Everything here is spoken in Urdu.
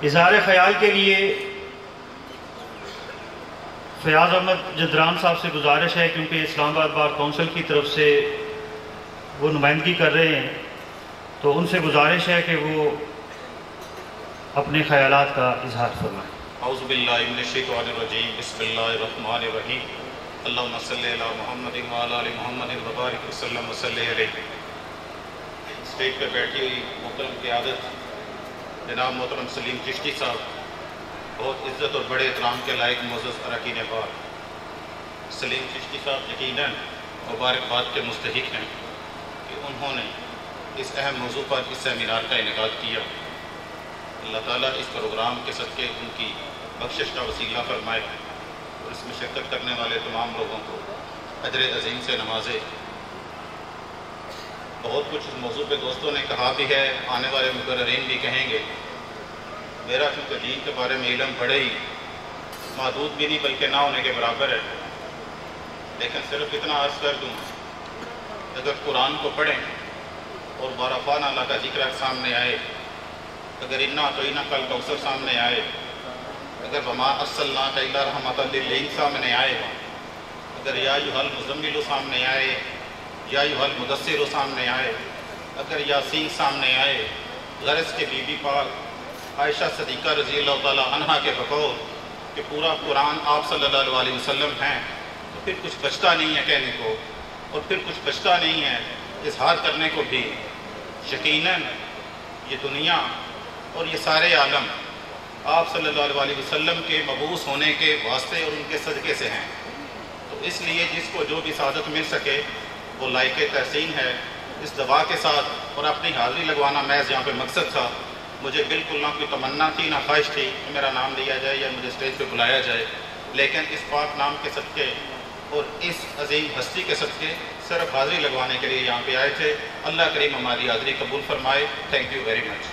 اظہار خیال کے لیے فیاض احمد جدران صاحب سے گزارش ہے، کیونکہ اسلام آباد بار کونسل کی طرف سے وہ نمائندگی کر رہے ہیں، تو ان سے گزارش ہے کہ وہ اپنے خیالات کا اظہار فرمائیں۔ اعوذ باللہ من الشیطان الرجیم، بسم اللہ الرحمن الرحیم، اللہم صلی علی محمد وعلی آل محمد وبارک وسلم وصلی علیہ۔ اسٹیج پہ بیٹھی ہوئی محترم قیادت جناب محترم سلیم چشتی صاحب، بہت عزت اور بڑے احترام کے لائق معزز اراکین بار، سلیم چشتی صاحب یقیناً مبارکباد کے مستحق ہیں کہ انہوں نے اس اہم موضوع پر اس سیمینار کا انعقاد کیا۔ اللہ تعالیٰ اس پروگرام کے صدقے ان کی بخشش کا وسیلہ فرمائے اور اس میں شرکت کرنے والے تمام لوگوں کو اجر عظیم سے نوازے۔ بہت کچھ اس موضوع پہ دوستوں نے کہا بھی ہے، آنے والے مقررین بھی کہیں گے۔ میرا چونکہ دین کے بارے میں علم بڑے ہی محدود بھی نہیں بلکہ نہ ہونے کے برابر ہے، لیکن صرف اتنا عرض کر دوں، اگر قرآن کو پڑھیں اور بارفان اللہ کا ذکر سامنے آئے، اگر انا تو انا کل کوثر سامنے آئے، اگر وما ارسلناک الا رحمۃ للعالمین سامنے آئے، اگر یا ایھا المزمل سامنے آئے، یا ایھا المدثر سامنے آئے، اگر یاسین سامنے آئے، غرض کے بی بی پاک عائشہ صدیقہ رضی اللہ تعالی عنہا کے بقول کہ پورا قرآن آپ صلی اللہ علیہ وسلم ہیں، تو پھر کچھ بچتا نہیں ہے کہنے کو، اور پھر کچھ بچتا نہیں ہے اظہار کرنے کو بھی۔ یقیناً یہ دنیا اور یہ سارے عالم آپ صلی اللہ علیہ وسلم کے مبعوث ہونے کے واسطے اور ان کے صدقے سے ہیں، تو اس لیے جس کو جو بھی سعادت مل سکے وہ لائق تحسین ہے۔ اس دعا کے ساتھ اور اپنی حاضری لگوانا محض یہاں پہ مقصد تھا، مجھے بالکل نہ کوئی تمنا تھی نہ خواہش تھی کہ میرا نام لیا جائے یا مجھے اسٹیج پہ بلایا جائے، لیکن اس پاک نام کے صدقے اور اس عظیم ہستی کے صدقے صرف حاضری لگوانے کے لیے یہاں پہ آئے تھے۔ اللہ کریم ہماری حاضری قبول فرمائے۔ Thank you very much.